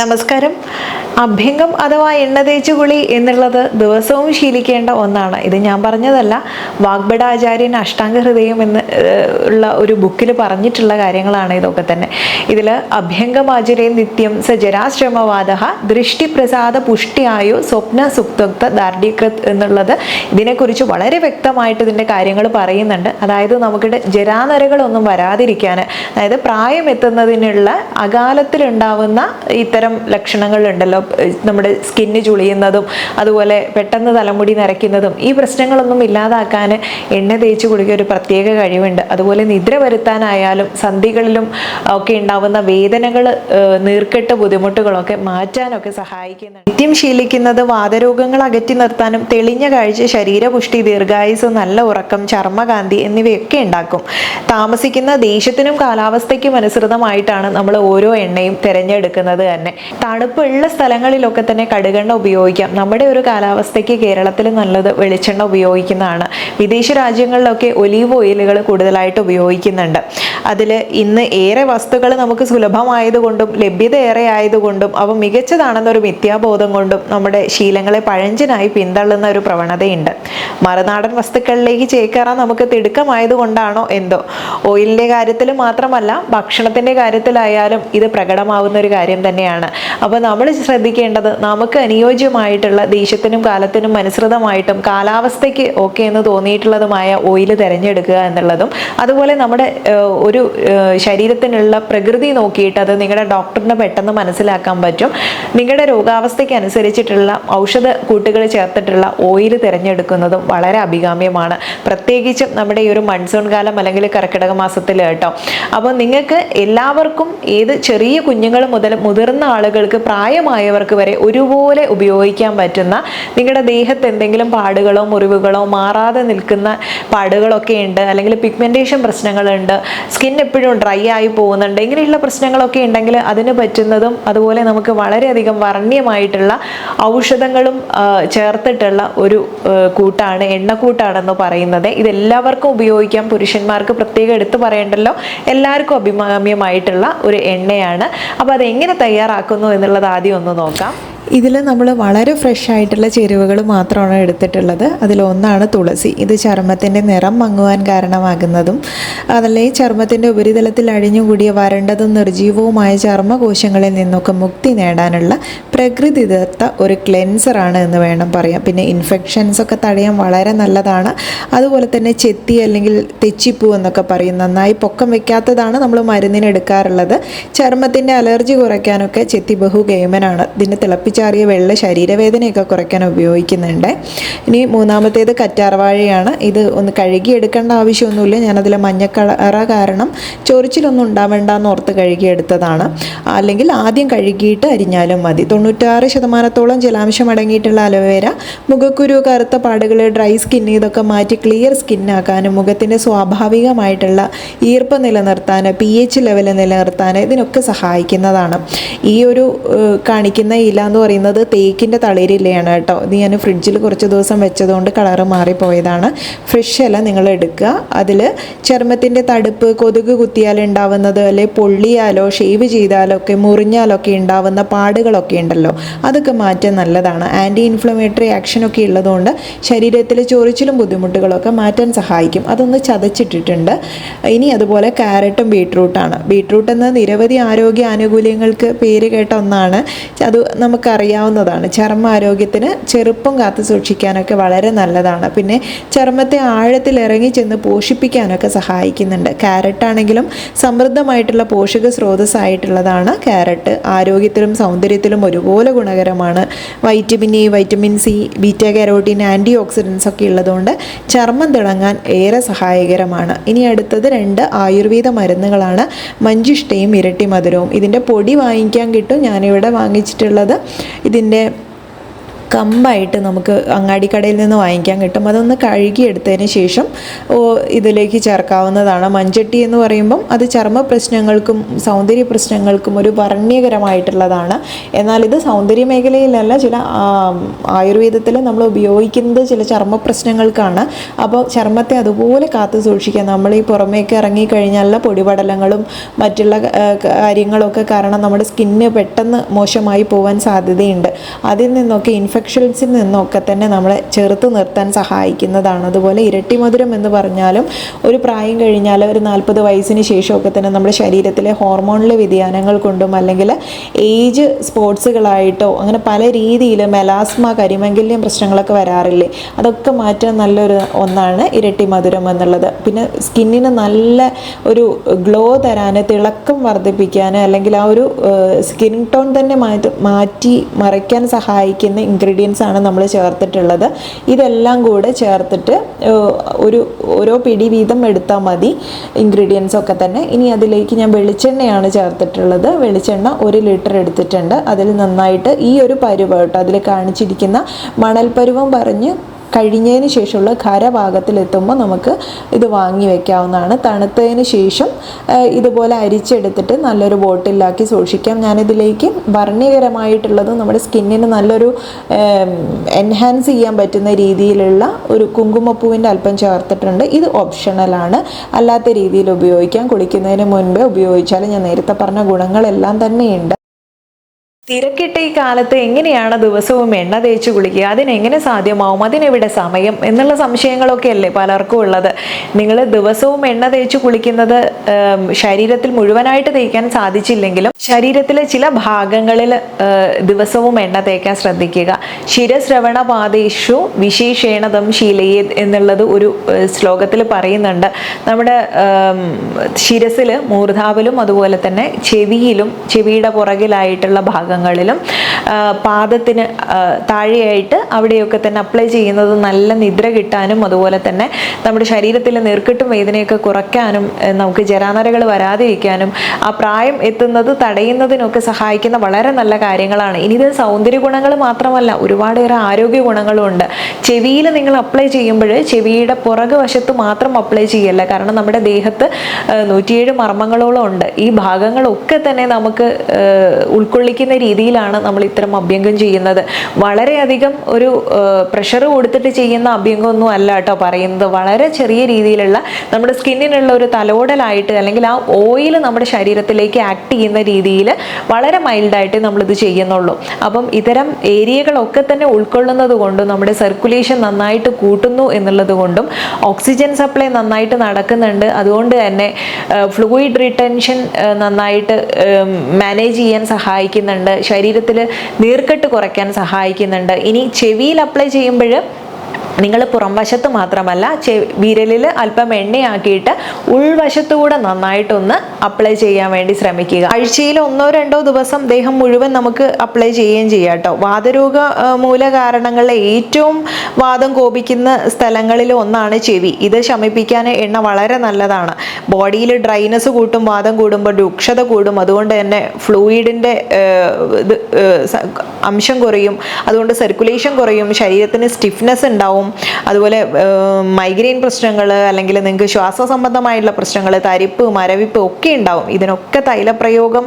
നമസ്കാരം. അഭ്യംഗം അഥവാ എണ്ണ തേച്ച് കുളി എന്നുള്ളത് ദിവസവും ശീലിക്കേണ്ട ഒന്നാണ്. ഇത് ഞാൻ പറഞ്ഞതല്ല, വാഗ്ഭട ആചാര്യൻ അഷ്ടാംഗ ഹൃദയം എന്ന് ഉള്ള ഒരു ബുക്കിൽ പറഞ്ഞിട്ടുള്ള കാര്യങ്ങളാണ് ഇതൊക്കെ തന്നെ. ഇതിൽ അഭ്യംഗമാചരേ നിത്യം സ ജരാശ്രമവാദ ദൃഷ്ടിപ്രസാദ പുഷ്ടിയായു സ്വപ്ന സുപ്തോക്ത ദാർഢ്യകൃത് എന്നുള്ളത് ഇതിനെക്കുറിച്ച് വളരെ വ്യക്തമായിട്ട് ഇതിൻ്റെ കാര്യങ്ങൾ പറയുന്നുണ്ട്. അതായത് നമുക്ക് ജരാനരകളൊന്നും വരാതിരിക്കാൻ, അതായത് പ്രായം എത്തുന്നതിനുള്ള അകാലത്തിലുണ്ടാവുന്ന ഇത്തരം ലക്ഷണങ്ങളുണ്ടല്ലോ, നമ്മുടെ സ്കിന്ന് ചുളിയുന്നതും അതുപോലെ പെട്ടെന്ന് തലമുടി നരയ്ക്കുന്നതും, ഈ പ്രശ്നങ്ങളൊന്നും ഇല്ലാതാക്കാൻ എണ്ണ തേച്ച് കുളിക്കുക ഒരു പ്രത്യേക കഴിവുണ്ട്. അതുപോലെ നിദ്ര വരുത്താനായാലും സന്ധികളിലും ഒക്കെ ഉണ്ടാവുന്ന വേദനകൾ, നീർക്കെട്ട് ബുദ്ധിമുട്ടുകളൊക്കെ മാറ്റാനൊക്കെ സഹായിക്കുന്നുണ്ട്. നിത്യം ശീലിക്കുന്നത് വാതരോഗങ്ങൾ അകറ്റി നിർത്താനും തെളിഞ്ഞ കാഴ്ച, ശരീരപുഷ്ടി, ദീർഘായുസ്, നല്ല ഉറക്കം, ചർമ്മകാന്തി എന്നിവയൊക്കെ ഉണ്ടാക്കും. താമസിക്കുന്ന ദേശത്തിനും കാലാവസ്ഥയ്ക്കും അനുസൃതമായിട്ടാണ് നമ്മൾ ഓരോ എണ്ണയും തിരഞ്ഞെടുക്കുന്നത് തന്നെ. തണുപ്പുള്ള സ്ഥലങ്ങളിലൊക്കെ തന്നെ കടുകെണ്ണ ഉപയോഗിക്കാം. നമ്മുടെ ഒരു കാലാവസ്ഥയ്ക്ക് കേരളത്തിൽ നല്ലത് വെളിച്ചെണ്ണ ഉപയോഗിക്കുന്നതാണ്. വിദേശ രാജ്യങ്ങളിലൊക്കെ ഒലീവ് ഓയിലുകൾ കൂടുതലായിട്ട് ഉപയോഗിക്കുന്നുണ്ട്. അതിൽ ഇന്ന് ഏറെ വസ്തുക്കൾ നമുക്ക് സുലഭമായതുകൊണ്ടും ലഭ്യത ഏറെ ആയതുകൊണ്ടും അവ മികച്ചതാണെന്നൊരു മിഥ്യാബോധം കൊണ്ടും നമ്മുടെ ശീലങ്ങളെ പഴഞ്ചനായി പിന്തള്ളുന്ന ഒരു പ്രവണതയുണ്ട്. മറുനാടൻ വസ്തുക്കളിലേക്ക് ചേക്കേറാൻ നമുക്ക് തിടുക്കമായതുകൊണ്ടാണോ എന്തോ. ഓയിലിൻ്റെ കാര്യത്തിൽ മാത്രമല്ല, ഭക്ഷണത്തിൻ്റെ കാര്യത്തിലായാലും ഇത് പ്രകടമാവുന്ന ഒരു കാര്യം തന്നെയാണ്. അപ്പോൾ നമ്മൾ ശ്രദ്ധിക്കേണ്ടത് നമുക്ക് അനുയോജ്യമായിട്ടുള്ള ദേശത്തിനും കാലത്തിനും അനുസൃതമായിട്ടും കാലാവസ്ഥയ്ക്ക് ഓക്കെ എന്ന് തോന്നിയിട്ടുള്ളതുമായ ഓയിൽ തിരഞ്ഞെടുക്കുക എന്നുള്ളതും, അതുപോലെ നമ്മുടെ ഒരു ശരീരത്തിനുള്ള പ്രകൃതി നോക്കിയിട്ട് അത് നിങ്ങളുടെ ഡോക്ടറിന് പെട്ടെന്ന് മനസ്സിലാക്കാൻ പറ്റും. നിങ്ങളുടെ രോഗാവസ്ഥയ്ക്ക് അനുസരിച്ചിട്ടുള്ള ഔഷധ കൂട്ടുകൾ ചേർത്തിട്ടുള്ള ഓയിൽ തിരഞ്ഞെടുക്കുന്നതും വളരെ അഭികാമ്യമാണ്. പ്രത്യേകിച്ചും നമ്മുടെ ഈ ഒരു മൺസൂൺ കാലം അല്ലെങ്കിൽ കർക്കിടക മാസത്തിൽ കേട്ടോ. അപ്പോൾ നിങ്ങൾക്ക് എല്ലാവർക്കും, ഏത് ചെറിയ കുഞ്ഞുങ്ങൾ മുതൽ മുതിർന്ന ആളുകൾക്ക്, പ്രായമായവർക്ക് വരെ ഒരുപോലെ ഉപയോഗിക്കാൻ പറ്റുന്ന, നിങ്ങളുടെ ദേഹത്ത് എന്തെങ്കിലും പാടുകളോ മുറിവുകളോ മാറാതെ നിൽക്കുന്ന പാടുകളൊക്കെ ഉണ്ട്, അല്ലെങ്കിൽ പിഗ്മെന്റേഷൻ പ്രശ്നങ്ങളുണ്ട്, സ്കിൻ എപ്പോഴും ഡ്രൈ ആയി പോകുന്നുണ്ട്, ഇങ്ങനെയുള്ള പ്രശ്നങ്ങളൊക്കെ ഉണ്ടെങ്കിൽ അതിന് പറ്റുന്നതും അതുപോലെ നമുക്ക് വളരെയധികം വർണ്ണ്യമായിട്ടുള്ള ഔഷധങ്ങളും ചേർത്തിട്ടുള്ള ഒരു കൂട്ടാണ് എണ്ണക്കൂട്ടാണെന്ന് പറയുന്നത്. ഇതെല്ലാവർക്കും ഉപയോഗിക്കാം. പുരുഷന്മാർക്ക് പ്രത്യേകം എടുത്തു പറയേണ്ടല്ലോ, എല്ലാവർക്കും അഭികാമ്യമായിട്ടുള്ള ഒരു എണ്ണയാണ്. അപ്പോൾ അതെങ്ങനെ തയ്യാറാക്കുന്നു എന്നുള്ളത് ആദ്യം ഒന്ന് നോക്കാം. ഇതിൽ നമ്മൾ വളരെ ഫ്രഷ് ആയിട്ടുള്ള ചേരുവകൾ മാത്രമാണ് എടുത്തിട്ടുള്ളത്. അതിലൊന്നാണ് തുളസി. ഇത് ചർമ്മത്തിൻ്റെ നിറം മങ്ങുവാൻ കാരണമാകുന്നതും അതല്ലേ ചർമ്മത്തിൻ്റെ ഉപരിതലത്തിൽ അഴിഞ്ഞുകൂടിയ വരണ്ടതും നിർജീവവുമായ ചർമ്മകോശങ്ങളിൽ നിന്നൊക്കെ മുക്തി നേടാനുള്ള പ്രകൃതിദത്ത ഒരു ക്ലെൻസറാണ് എന്ന് വേണം പറയാം. പിന്നെ ഇൻഫെക്ഷൻസ് ഒക്കെ തടയാൻ വളരെ നല്ലതാണ്. അതുപോലെ തന്നെ ചെത്തി അല്ലെങ്കിൽ തെച്ചിപ്പൂ എന്നൊക്കെ പറയും, നന്നായി പൊക്കം വെക്കാത്തതാണ് നമ്മൾ മരുന്നിന് എടുക്കാറുള്ളത്. ചർമ്മത്തിൻ്റെ അലർജി കുറയ്ക്കാനൊക്കെ ചെത്തി ബഹുഗേമനാണ്. ഇതിനെ തിളപ്പിച്ചാറിയ വെള്ള ശരീരവേദനയൊക്കെ കുറയ്ക്കാൻ ഉപയോഗിക്കുന്നുണ്ട്. ഇനി മൂന്നാമത്തേത് കറ്റാർവാഴയാണ്. ഇത് ഒന്ന് കഴുകിയെടുക്കേണ്ട ആവശ്യമൊന്നുമില്ല. ഞാനതിൽ മഞ്ഞക്കളറ കാരണം ചൊറിച്ചിലൊന്നും ഉണ്ടാവേണ്ടെന്ന് ഓർത്ത് കഴുകിയെടുത്തതാണ്. അല്ലെങ്കിൽ ആദ്യം കഴുകിയിട്ട് അരിഞ്ഞാലും മതി. 96% ജലാംശം അടങ്ങിയിട്ടുള്ള അലോവേര മുഖക്കുരു, കറുത്ത പാടുകൾ, ഡ്രൈ സ്കിൻ ഇതൊക്കെ മാറ്റി ക്ലിയർ സ്കിന്നാക്കാനും മുഖത്തിൻ്റെ സ്വാഭാവികമായിട്ടുള്ള ഈർപ്പം നിലനിർത്താൻ, pH ലെവൽ നിലനിർത്താൻ ഇതിനൊക്കെ സഹായിക്കുന്നതാണ്. ഈ ഒരു കാണിക്കുന്ന ഇല എന്ന് പറയുന്നത് തേക്കിൻ്റെ തളിരിലയാണ് കേട്ടോ. ഇത് ഞാൻ ഫ്രിഡ്ജിൽ കുറച്ച് ദിവസം വെച്ചതുകൊണ്ട് കളറ് മാറിപ്പോയതാണ്. ഫ്രഷ് ഇല നിങ്ങൾ എടുക്കുക. അതിൽ ചർമ്മത്തിൻ്റെ തടുപ്പ്, കൊതുക് കുത്തിയാൽ ഉണ്ടാവുന്നത്, അല്ലെങ്കിൽ പൊള്ളിയാലോ ഷേവ് ചെയ്താലോ ഒക്കെ മുറിഞ്ഞാലൊക്കെ ഉണ്ടാവുന്ന പാടുകളൊക്കെ ഉണ്ടല്ലോ, അതൊക്കെ മാറ്റാൻ നല്ലതാണ്. ആൻറ്റി ഇൻഫ്ലമേറ്ററി ആക്ഷനൊക്കെ ഉള്ളതുകൊണ്ട് ശരീരത്തിൽ ചൊറിച്ചിലും ബുദ്ധിമുട്ടുകളൊക്കെ മാറ്റാൻ സഹായിക്കും. അതൊന്ന് ചതച്ചിട്ടിട്ടുണ്ട്. ഇനി അതുപോലെ ക്യാരറ്റും ബീട്രൂട്ടാണ്. ബീട്രൂട്ട് എന്ന നിരവധി ആരോഗ്യ ആനുകൂല്യങ്ങൾക്ക് പേര് കേട്ട ഒന്നാണ്. അത് നമുക്കറിയാവുന്നതാണ്. ചർമ്മ ആരോഗ്യത്തിന്, ചെറുപ്പം കാത്തു സൂക്ഷിക്കാനൊക്കെ വളരെ നല്ലതാണ്. പിന്നെ ചർമ്മത്തെ ആഴത്തിൽ ഇറങ്ങി ചെന്ന് പോഷിപ്പിക്കാനൊക്കെ സഹായിക്കുന്നുണ്ട്. ക്യാരറ്റ് ആണെങ്കിലും സമൃദ്ധമായിട്ടുള്ള പോഷക സ്രോതസ്സായിട്ടുള്ളതാണ് ക്യാരറ്റ്. ആരോഗ്യത്തിലും സൗന്ദര്യത്തിലും ഒരുപോലെ ഗുണകരമാണ്. Vitamin A, vitamin C, beta carotene, antioxidants ഒക്കെ ഉള്ളതുകൊണ്ട് ചർമ്മം തിളങ്ങാൻ ഏറെ സഹായകരമാണ്. ഇനി അടുത്തത് 2 ആയുർവേദ മരുന്നുകളാണ്, മഞ്ചിഷ്ടയും ഇരട്ടി മധുരവും. ഇതിൻ്റെ പൊടി വാങ്ങിക്കാൻ കിട്ടും. ഞാനിവിടെ വാങ്ങിച്ചിട്ടുള്ളത് ഇതിൻ്റെ കമ്പായിട്ട് നമുക്ക് അങ്ങാടിക്കടയിൽ നിന്ന് വാങ്ങിക്കാൻ കിട്ടും. അതൊന്ന് കഴുകിയെടുത്തതിന് ശേഷം ഇതിലേക്ക് ചേർക്കാവുന്നതാണ്. മൺചട്ടി എന്ന് പറയുമ്പം അത് ചർമ്മ പ്രശ്നങ്ങൾക്കും സൗന്ദര്യ പ്രശ്നങ്ങൾക്കും ഒരു വർണ്ണ്യകരമായിട്ടുള്ളതാണ്. എന്നാൽ ഇത് സൗന്ദര്യ മേഖലയിലല്ല, ചില ആയുർവേദത്തിൽ നമ്മൾ ഉപയോഗിക്കുന്നത് ചില ചർമ്മ പ്രശ്നങ്ങൾക്കാണ്. അപ്പോൾ ചർമ്മത്തെ അതുപോലെ കാത്തു സൂക്ഷിക്കാൻ നമ്മൾ ഈ പുറമേക്ക് ഇറങ്ങിക്കഴിഞ്ഞാലുള്ള പൊടിപടലങ്ങളും മറ്റുള്ള കാര്യങ്ങളൊക്കെ കാരണം നമ്മുടെ സ്കിന്ന് പെട്ടെന്ന് മോശമായി പോകാൻ സാധ്യതയുണ്ട്. അതിൽ നിന്നൊക്കെ ഇൻഫെക്ഷൻസിൽ നിന്നൊക്കെ തന്നെ നമ്മളെ ചെറുത്ത് നിർത്താൻ സഹായിക്കുന്നതാണ്. അതുപോലെ ഇരട്ടി മധുരം എന്ന് പറഞ്ഞാലും ഒരു പ്രായം കഴിഞ്ഞാൽ ഒരു 40 വയസ്സിന് ശേഷമൊക്കെ തന്നെ നമ്മുടെ ശരീരത്തിലെ ഹോർമോണിലെ വ്യതിയാനങ്ങൾ കൊണ്ടും അല്ലെങ്കിൽ ഏജ് സ്പോർട്സുകളായിട്ടോ അങ്ങനെ പല രീതിയിൽ മെലാസ്മ, കരിമംഗല്യം പ്രശ്നങ്ങളൊക്കെ വരാറില്ലേ, അതൊക്കെ മാറ്റാൻ നല്ലൊരു ഒന്നാണ് ഇരട്ടി മധുരം എന്നുള്ളത്. പിന്നെ സ്കിന്നിന് നല്ല ഒരു ഗ്ലോ തരാൻ, തിളക്കം വർദ്ധിപ്പിക്കാൻ, അല്ലെങ്കിൽ ആ ഒരു സ്കിൻ ടോൺ തന്നെ മാറ്റി മറയ്ക്കാൻ സഹായിക്കുന്ന ഇൻഗ്രീഡിയൻസ് ആണ് നമ്മൾ ചേർത്തിട്ടുള്ളത്. ഇതെല്ലാം കൂടെ ചേർത്തിട്ട് ഓരോ പിടി വീതം എടുത്താൽ മതി ഇൻഗ്രീഡിയൻസ് ഒക്കെ തന്നെ. ഇനി അതിലേക്ക് ഞാൻ വെളിച്ചെണ്ണയാണ് ചേർത്തിട്ടുള്ളത്. വെളിച്ചെണ്ണ 1 ലിറ്റർ എടുത്തിട്ടുണ്ട്. അതിൽ നന്നായിട്ട് ഈ ഒരു പരുവം കേട്ടോ, അതിൽ കാണിച്ചിരിക്കുന്ന മണൽ പരുവം പറഞ്ഞ് കഴിഞ്ഞതിന് ശേഷമുള്ള ഖരഭാഗത്തിലെത്തുമ്പോൾ നമുക്ക് ഇത് വാങ്ങി വെക്കാവുന്നതാണ്. തണുത്തതിന് ശേഷം ഇതുപോലെ അരിച്ചെടുത്തിട്ട് നല്ലൊരു ബോട്ടിലാക്കി സൂക്ഷിക്കാം. ഞാനിതിലേക്ക് വർണ്ണ്യകരമായിട്ടുള്ളത് നമ്മുടെ സ്കിന്നിന് നല്ലൊരു എൻഹാൻസ് ചെയ്യാൻ പറ്റുന്ന രീതിയിലുള്ള ഒരു കുങ്കുമപ്പൂവിൻ്റെ അല്പം ചേർത്തിട്ടുണ്ട്. ഇത് ഓപ്ഷണലാണ്, അല്ലാത്ത രീതിയിൽ ഉപയോഗിക്കാം. കുളിക്കുന്നതിന് മുൻപേ ഉപയോഗിച്ചാൽ ഞാൻ നേരത്തെ പറഞ്ഞ ഗുണങ്ങളെല്ലാം തന്നെയുണ്ട്. തിരക്കിട്ട ഈ കാലത്ത് എങ്ങനെയാണ് ദിവസവും എണ്ണ തേച്ച് കുളിക്കുക, അതിനെങ്ങനെ സാധ്യമാവും, അതിനെവിടെ സമയം എന്നുള്ള സംശയങ്ങളൊക്കെ അല്ലേ പലർക്കും ഉള്ളത്. നിങ്ങൾ ദിവസവും എണ്ണ തേച്ച് കുളിക്കുന്നത് ശരീരത്തിൽ മുഴുവനായിട്ട് തേക്കാൻ സാധിച്ചില്ലെങ്കിലും ശരീരത്തിലെ ചില ഭാഗങ്ങളിൽ ദിവസവും എണ്ണ തേക്കാൻ ശ്രദ്ധിക്കുക. ശിരശ്രവണപാദേഷു വിശേഷേണതം ശീലയേത് എന്നുള്ളത് ഒരു ശ്ലോകത്തിൽ പറയുന്നുണ്ട്. നമ്മുടെ ശിരസിൽ, മൂർധാവിലും അതുപോലെ തന്നെ ചെവിയുടെ പുറകിലായിട്ടുള്ള ഭാഗങ്ങളിലും പാദത്തിന് താഴെയായിട്ട് അവിടെയൊക്കെ തന്നെ അപ്ലൈ ചെയ്യുന്നത് നല്ല നിദ്ര കിട്ടാനും അതുപോലെ തന്നെ നമ്മുടെ ശരീരത്തിലെ നീർക്കെട്ടും വേദനയൊക്കെ കുറയ്ക്കാനും നമുക്ക് ജരാനരകൾ വരാതിരിക്കാനും ആ പ്രായം എത്തുന്നത് തടയുന്നതിനൊക്കെ സഹായിക്കുന്ന വളരെ നല്ല കാര്യങ്ങളാണ്. ഇനി ഇത് സൗന്ദര്യ ഗുണങ്ങൾ മാത്രമല്ല, ഒരുപാടേറെ ആരോഗ്യ ഗുണങ്ങളും ഉണ്ട്. ചെവിയിൽ നിങ്ങൾ അപ്ലൈ ചെയ്യുമ്പോൾ ചെവിയുടെ പുറകു വശത്ത് മാത്രം അപ്ലൈ ചെയ്യല്ല, കാരണം നമ്മുടെ ദേഹത്ത് 107 മർമ്മങ്ങളോളം ഉണ്ട്. ഈ ഭാഗങ്ങളൊക്കെ തന്നെ നമുക്ക് ഉൾക്കൊള്ളിക്കുന്ന രീതിയിലാണ് നമ്മൾ ഇത്തരം അഭ്യംഗം ചെയ്യുന്നത്. വളരെയധികം ഒരു പ്രഷർ കൊടുത്തിട്ട് ചെയ്യുന്ന അഭ്യംഗമൊന്നും അല്ല കേട്ടോ പറയുന്നത്. വളരെ ചെറിയ രീതിയിലുള്ള നമ്മുടെ സ്കിന്നിനുള്ള ഒരു തലോടലായിട്ട്, അല്ലെങ്കിൽ ആ ഓയിൽ നമ്മുടെ ശരീരത്തിലേക്ക് ആക്ട് ചെയ്യുന്ന രീതിയിൽ വളരെ മൈൽഡായിട്ട് നമ്മളിത് ചെയ്യുന്നുള്ളൂ. അപ്പം ഇത്തരം ഏരിയകളൊക്കെ തന്നെ ഉൾക്കൊള്ളുന്നത് കൊണ്ടും നമ്മുടെ സർക്കുലേഷൻ നന്നായിട്ട് കൂട്ടുന്നു എന്നുള്ളത് കൊണ്ടും ഓക്സിജൻ സപ്ലൈ നന്നായിട്ട് നടക്കുന്നുണ്ട്. അതുകൊണ്ട് തന്നെ ഫ്ലൂയിഡ് റിട്ടൻഷൻ നന്നായിട്ട് മാനേജ് ചെയ്യാൻ സഹായിക്കുന്നുണ്ട്. ശരീരത്തിൽ നീർക്കെട്ട് കുറയ്ക്കാൻ സഹായിക്കുന്നുണ്ട്. ഇനി ചെവിയിൽ അപ്ലൈ ചെയ്യുമ്പോൾ നിങ്ങൾ പുറം വശത്ത് മാത്രമല്ല വിരലിൽ അല്പം എണ്ണയാക്കിയിട്ട് ഉൾവശത്തുകൂടെ നന്നായിട്ടൊന്ന് അപ്ലൈ ചെയ്യാൻ വേണ്ടി ശ്രമിക്കുക. ആഴ്ചയിൽ 1-2 ദിവസം ദേഹം മുഴുവൻ നമുക്ക് അപ്ലൈ ചെയ്യുകയും ചെയ്യാം കേട്ടോ. വാതരോഗ മൂല കാരണങ്ങളിലെ ഏറ്റവും വാദം കോപിക്കുന്ന സ്ഥലങ്ങളിൽ ഒന്നാണ് ചെവി. ഇത് ശമിപ്പിക്കാൻ എണ്ണ വളരെ നല്ലതാണ്. ബോഡിയിൽ ഡ്രൈനസ് കൂട്ടും, വാദം കൂടുമ്പോൾ രൂക്ഷത കൂടും. അതുകൊണ്ട് തന്നെ ഫ്ലൂയിഡിൻ്റെ അംശം കുറയും, അതുകൊണ്ട് സർക്കുലേഷൻ കുറയും, ശരീരത്തിന് സ്റ്റിഫ്നെസ് ഉണ്ടാവും. അതുപോലെ മൈഗ്രെയിൻ പ്രശ്നങ്ങൾ, അല്ലെങ്കിൽ നിങ്ങൾക്ക് ശ്വാസ സംബന്ധമായിട്ടുള്ള പ്രശ്നങ്ങൾ, തരിപ്പ്, മരവിപ്പ് ഒക്കെ ഉണ്ടാവും. ഇതിനൊക്കെ തൈലപ്രയോഗം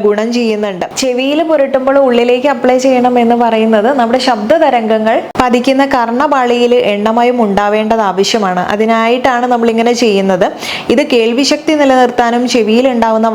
ഗുണം ചെയ്യുന്നുണ്ട്. ചെവിയിൽ പുരട്ടുമ്പോൾ ഉള്ളിലേക്ക് അപ്ലൈ ചെയ്യണം എന്ന് പറയുന്നത് നമ്മുടെ ശബ്ദ തരംഗങ്ങൾ പതിക്കുന്ന കർണപാളിയിൽ എണ്ണമയം ഉണ്ടാവേണ്ടത് ആവശ്യമാണ്. അതിനായിട്ടാണ് നമ്മളിങ്ങനെ ചെയ്യുന്നത്. ഇത് കേൾവിശക്തി നിലനിർത്താനും ചെവിയിൽ ഉണ്ടാവുന്ന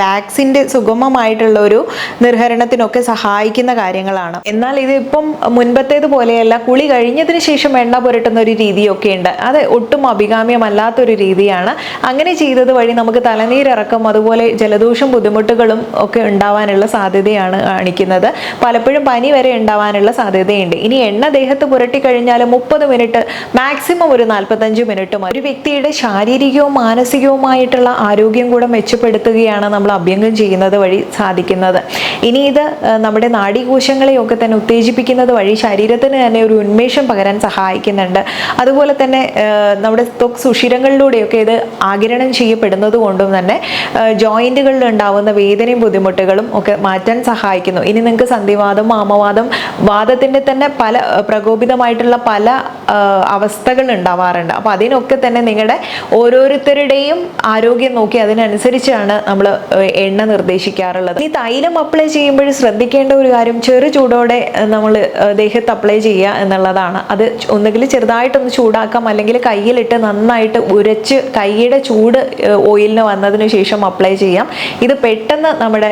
വാക്സിൻ്റെ സുഗമമായിട്ടുള്ള ഒരു നിർഹരണത്തിനൊക്കെ സഹായിക്കുന്ന കാര്യങ്ങളാണ്. എന്നാൽ ഇതിപ്പം മുൻപത്തേത് പോലെയല്ല. കുളി കഴിഞ്ഞതിന് ശേഷം എണ്ണ പുരട്ടുന്ന ഒരു രീതിയൊക്കെ ഉണ്ട്. അത് ഒട്ടും അഭികാമ്യമല്ലാത്തൊരു രീതിയാണ്. അങ്ങനെ ചെയ്തത് വഴി നമുക്ക് തലനീരിറക്കം, അതുപോലെ ജലദോഷം, ബുദ്ധിമുട്ടുകളും ഒക്കെ ഉണ്ടാവാനുള്ള സാധ്യതയാണ് കാണിക്കുന്നത്. പലപ്പോഴും പനി വരെ ഉണ്ടാവാനുള്ള സാധ്യതയുണ്ട്. ഇനി എണ്ണ ദേഹത്ത് പുരട്ടി കഴിഞ്ഞാൽ 30 മിനിറ്റ്, മാക്സിമം ഒരു 45 മിനിറ്റും ഒരു വ്യക്തിയുടെ ശാരീരികവും മാനസികവുമായിട്ടുള്ള ആരോഗ്യം കൂടെ മെച്ചപ്പെടുത്തുകയാണ് നമ്മൾ അഭ്യംഗം ചെയ്യുന്നത് വഴി സാധിക്കുന്നത്. ഇനി ഇത് നമ്മുടെ നാഡീകോശങ്ങളെയൊക്കെ തന്നെ ഉത്തേജിപ്പിക്കുന്നത് വഴി ശരീരത്തിന് തന്നെ ഒരു ഉന്മേഷം പകരാൻ സഹായിക്കുന്നുണ്ട്. അതുപോലെ തന്നെ നമ്മുടെ ത്വക്ക് സുഷിരങ്ങളിലൂടെയൊക്കെ ഇത് ആഗിരണം ചെയ്യപ്പെടുന്നത് കൊണ്ടും തന്നെ ജോയിന്റുകളിൽ ഉണ്ടാവുന്ന വേദനയും ബുദ്ധിമുട്ടുകളും ഒക്കെ മാറ്റാൻ സഹായിക്കുന്നു. ഇനി നിങ്ങൾക്ക് സന്ധിവാദം, ആമവാദം, വാദത്തിൻ്റെ തന്നെ പല പ്രകോപിതമായിട്ടുള്ള പല അവസ്ഥകൾ ഉണ്ടാവാറുണ്ട്. അപ്പോൾ അതിനൊക്കെ തന്നെ നിങ്ങളുടെ ഓരോരുത്തരുടെയും ആരോഗ്യം നോക്കി അതിനനുസരിച്ചാണ് നമ്മൾ എണ്ണ നിർദ്ദേശിക്കാറുള്ളത്. ഈ തൈലം അപ്ലൈ ചെയ്യുമ്പോൾ ശ്രദ്ധിക്കേണ്ട ഒരു കാര്യം, ചെറു ചൂടോടെ നമ്മൾ ദേഹത്ത് അപ്ലൈ ചെയ്യുക എന്നുള്ളതാണ്. അത് ഒന്നുകിൽ ചെറുതായിട്ടൊന്ന് ചൂടാക്കാം, അല്ലെങ്കിൽ കയ്യിലിട്ട് നന്നായിട്ട് ഉരച്ച് കൈയുടെ ചൂട് ഓയിലിന് വന്നതിന് ശേഷം അപ്ലൈ ചെയ്യാം. ഇത് പെട്ടെന്ന് നമ്മുടെ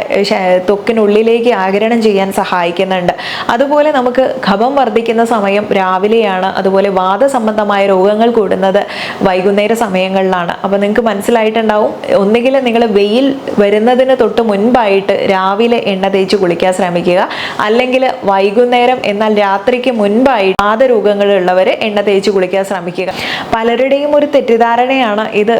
ത്വക്കിനുള്ളിലേക്ക് ആഗിരണം ചെയ്യാൻ സഹായിക്കുന്നുണ്ട്. അതുപോലെ നമുക്ക് കഫം വർദ്ധിക്കുന്ന സമയം രാവിലെയാണ്. അതുപോലെ വാദസംബന്ധമായ രോഗങ്ങൾ കൂടുന്നത് വൈകുന്നേര സമയങ്ങളിലാണ്. അപ്പോൾ നിങ്ങൾക്ക് മനസ്സിലായിട്ടുണ്ടാവും, ഒന്നുകിൽ നിങ്ങൾ വെയിൽ വരുന്നതിന് തൊട്ട് മുൻപായിട്ട് രാവിലെ എണ്ണ തേച്ച് കുളിക്കാൻ ശ്രമിക്കുക, അല്ലെങ്കിൽ വൈകുന്നേരം എന്നാൽ രാത്രിക്ക് മുൻപായി വാതരോഗങ്ങളുള്ളവർ എണ്ണ തേച്ച് കുളിക്കാൻ ശ്രമിക്കുക. പലരുടെയും ഒരു തെറ്റിദ്ധാരണയാണ് ഇത്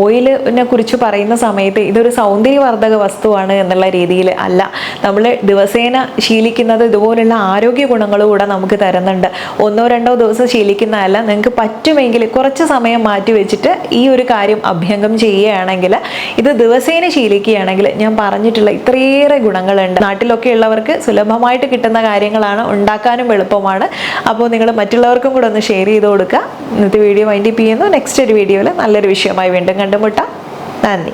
ഓയിലിനെ കുറിച്ച് പറയുന്ന സമയത്ത് ഇതൊരു സൗന്ദര്യവർദ്ധക വസ്തുവാണ് എന്നുള്ള രീതിയിൽ. അല്ല, നമ്മൾ ദിവസേന ശീലിക്കുന്നത് ഇതുപോലുള്ള ആരോഗ്യ ഗുണങ്ങളും കൂടെ നമുക്ക് തരുന്നുണ്ട്. 1-2 ദിവസം ശീലിക്കുന്നതല്ല, നിങ്ങൾക്ക് പറ്റുമെങ്കിൽ കുറച്ച് സമയം മാറ്റി വെച്ചിട്ട് ഈ ഒരു കാര്യം അഭ്യംഗം ചെയ്യുകയാണെങ്കിൽ, ഇത് ദിവസേന ശീലിക്കുകയാണെങ്കിൽ ഞാൻ പറഞ്ഞിട്ടുള്ള ഇത്രയേറെ ഗുണങ്ങളുണ്ട്. നാട്ടിലൊക്കെ ഉള്ളവർക്ക് സുലഭമായിട്ട് കിട്ടുന്ന കാര്യങ്ങളാണ്, ഉണ്ടാക്കാനും എളുപ്പമാണ്. അപ്പോൾ നിങ്ങൾ മറ്റുള്ളവർക്കും കൂടെ ഒന്ന് ഷെയർ ചെയ്ത് കൊടുക്കുക. ഇന്നത്തെ വീഡിയോ വൈൻഡപ്പ് ചെയ്യുന്നു. നെക്സ്റ്റ് ഒരു വീഡിയോയിൽ നല്ലൊരു വിഷയമായി വീണ്ടും കണ്ടുമുട്ടാം. നന്ദി.